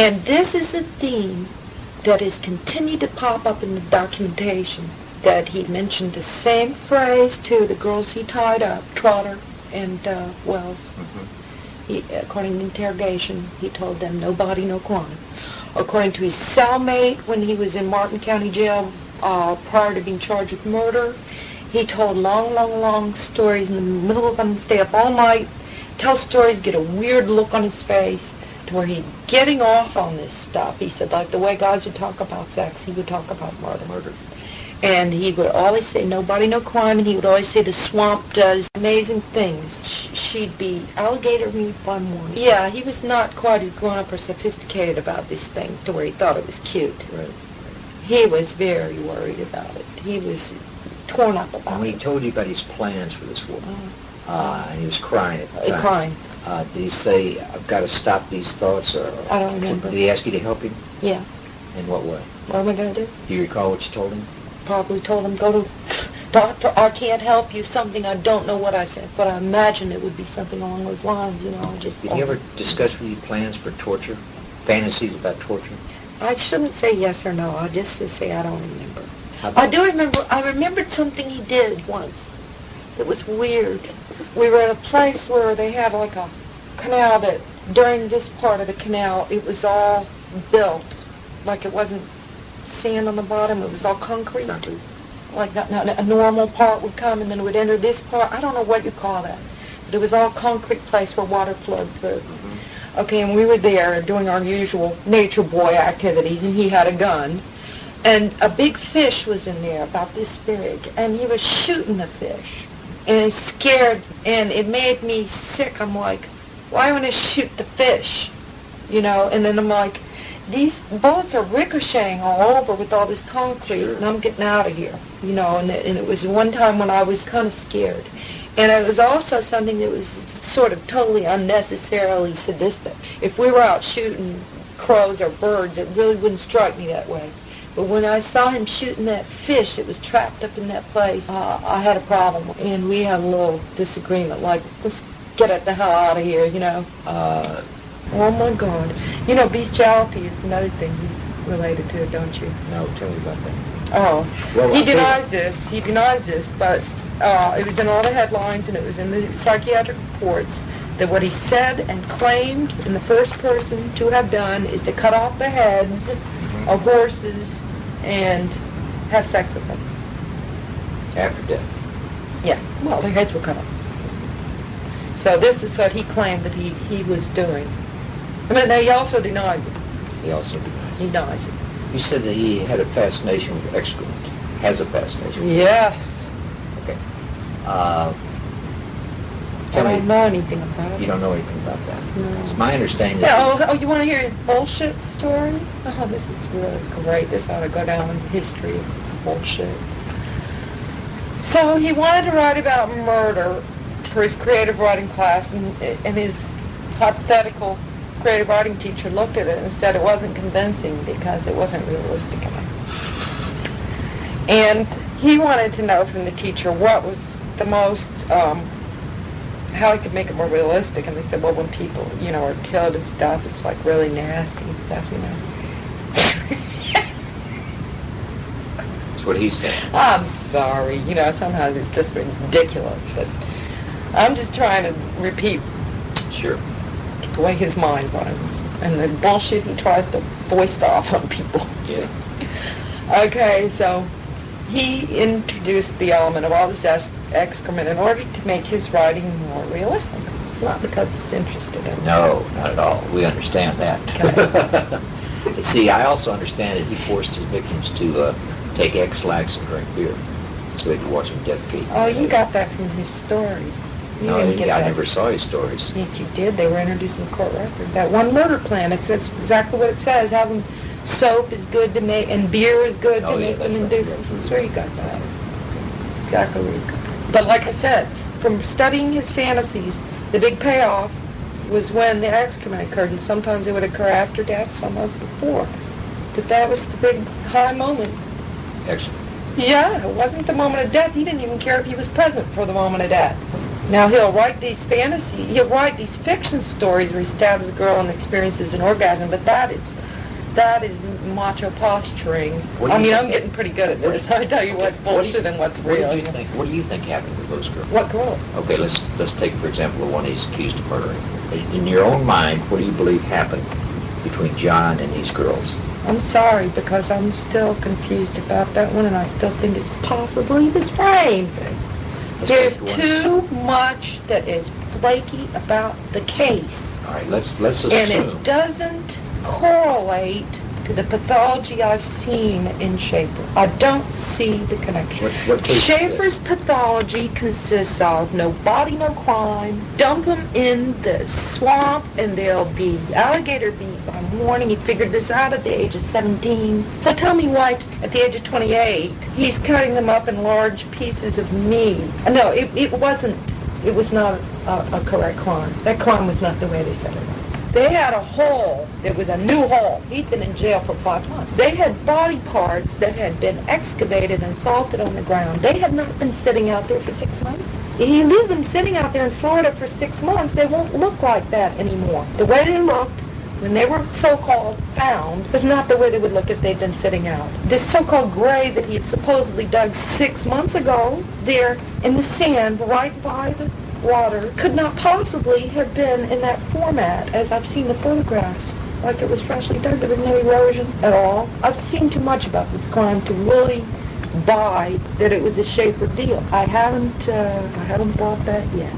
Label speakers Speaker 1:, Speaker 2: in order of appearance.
Speaker 1: And this is a theme that has continued to pop up in the documentation, that he mentioned the same phrase to the girls he tied up, Trotter and Wells. According to the interrogation, he told them, no body, no crime. According to his cellmate, when he was in Martin County Jail prior to being charged with murder, he told long stories in the middle of them, stay up all night, tell stories, get a weird look on his face, to where he's getting off on this stuff. He said, like the way guys would talk about sex, he would talk about murder. And he would always say, no body, no crime, and he would always say the swamp does amazing things. She'd be alligator meat by morning. Yeah, he was not quite as grown-up or sophisticated about this thing to where he thought it was cute.
Speaker 2: Right.
Speaker 1: He was very worried about it. He was torn up about
Speaker 2: and when
Speaker 1: it.
Speaker 2: he told you about his plans for this woman, and he was crying at the time.
Speaker 1: Crying.
Speaker 2: Did he say, I've got to stop these thoughts? Or
Speaker 1: I don't remember.
Speaker 2: Did he ask you to help him?
Speaker 1: Yeah.
Speaker 2: In what way?
Speaker 1: What am I going to do?
Speaker 2: Do you recall what you told him?
Speaker 1: Probably told him, go to doctor, I can't help you, something, I don't know what I said, but I imagine it would be something along those lines, you know. Just.
Speaker 2: Did he ever discuss with you plans for torture? Fantasies about torture?
Speaker 1: I shouldn't say yes or no, I just say I don't remember. I do remember, I remembered something he did once. It was weird. We were at a place where they had like a canal that, during this part of the canal, it was all built, like it wasn't sand on the bottom, it was all concrete. Like a normal part would come and then it would enter this part. I don't know what you call that. But it was all concrete place where water flowed through. Okay, and we were there doing our usual nature boy activities, and he had a gun. And a big fish was in there, about this big, and he was shooting the fish. And it scared, and it made me sick. I'm like, why would I shoot the fish? You know, and then I'm like, these bullets are ricocheting all over with all this concrete, and I'm getting out of here, you know, and it was one time when I was kind of scared. And it was also something that was sort of totally unnecessarily sadistic. If we were out shooting crows or birds, it really wouldn't strike me that way. But when I saw him shooting that fish that was trapped up in that place, I had a problem, and we had a little disagreement, like, let's get it the hell out of here, you know. Oh my God. You know, bestiality is another thing he's related to, don't you?
Speaker 2: No, tell me about that.
Speaker 1: Oh.
Speaker 2: Well,
Speaker 1: he denies this, but it was in all the headlines and it was in the psychiatric reports that what he said and claimed in the first person to have done is to cut off the heads of horses and have sex with them.
Speaker 2: After death?
Speaker 1: Yeah, well, their heads were cut off. So this is what he claimed that he was doing. I mean, he also denies it.
Speaker 2: He also denies it.
Speaker 1: He denies it.
Speaker 2: You said that he had a fascination with excrement. Has a fascination.
Speaker 1: Yes.
Speaker 2: Okay.
Speaker 1: I don't know anything about it.
Speaker 2: You don't know anything about that?
Speaker 1: No.
Speaker 2: It's my understanding.
Speaker 1: Yeah, oh, you want to hear his bullshit story? Oh, this is really great. This ought to go down in history of bullshit. So he wanted to write about murder for his creative writing class, and his hypothetical creative writing teacher looked at it and said it wasn't convincing because it wasn't realistic enough. And he wanted to know from the teacher what was the most, how he could make it more realistic. And they said, well, when people, you know, are killed and stuff, it's like really nasty and stuff, you know.
Speaker 2: That's what he said.
Speaker 1: I'm sorry, you know, sometimes it's just ridiculous, but I'm just trying to repeat
Speaker 2: Sure.
Speaker 1: the way his mind runs and the bullshit he tries to foist off on people.
Speaker 2: Yeah.
Speaker 1: Okay, so he introduced the element of all this excrement in order to make his writing more realistic. It's not because he's interested in it.
Speaker 2: No, not at all. We understand that.
Speaker 1: Okay.
Speaker 2: See, I also understand that he forced his victims to take X-Lax and drink beer so they could watch him defecate.
Speaker 1: Oh, you got that from his story. You
Speaker 2: No,
Speaker 1: didn't get
Speaker 2: I
Speaker 1: that.
Speaker 2: never saw his stories.
Speaker 1: Yes, you did. They were introduced in the court record. That one murder plan, it says exactly what it says. Having soap is good to make, and beer is good to make them induce. I'm sure you got that. Exactly where you got that. But like I said, from studying his fantasies, the big payoff was when the excrement occurred, and sometimes it would occur after death, sometimes before. But that was the big high moment.
Speaker 2: Excellent.
Speaker 1: Yeah, it wasn't the moment of death. He didn't even care if he was present for the moment of death. Now he'll write these fiction stories where he stabs a girl and experiences an orgasm, but that is macho posturing. I mean, I'm getting pretty good at this. I tell you what's bullshit and what's real.
Speaker 2: What do you think happened with those girls?
Speaker 1: What girls?
Speaker 2: Okay, let's take, for example, the one he's accused of murdering. In your own mind, what do you believe happened between John and these girls?
Speaker 1: I'm sorry, because I'm still confused about that one, and I still think it's possibly his frame.
Speaker 2: Okay.
Speaker 1: There's too much that is flaky about the case.
Speaker 2: All right, let's assume.
Speaker 1: And it doesn't correlate to the pathology I've seen in Schaefer. I don't see the connection.
Speaker 2: What case
Speaker 1: Schaefer's pathology consists of no body, no crime. Dump them in the swamp and they'll be alligator meat by morning. He figured this out at the age of 17. So tell me why at the age of 28 he's cutting them up in large pieces of meat. No, it was not a correct crime. That crime was not the way they said it was. They had a hole. It was a new hole. He'd been in jail for 5 months. They had body parts that had been excavated and salted on the ground. They had not been sitting out there for 6 months. If you leave them sitting out there in Florida for 6 months, they won't look like that anymore. The way they looked when they were so-called found was not the way they would look if they'd been sitting out. This so-called grave that he had supposedly dug 6 months ago there in the sand right by the water could not possibly have been in that format as I've seen the photographs, like it was freshly dug. There was no erosion at all. I've seen too much about this crime to really buy that it was a Schaefer deal. I haven't bought that yet.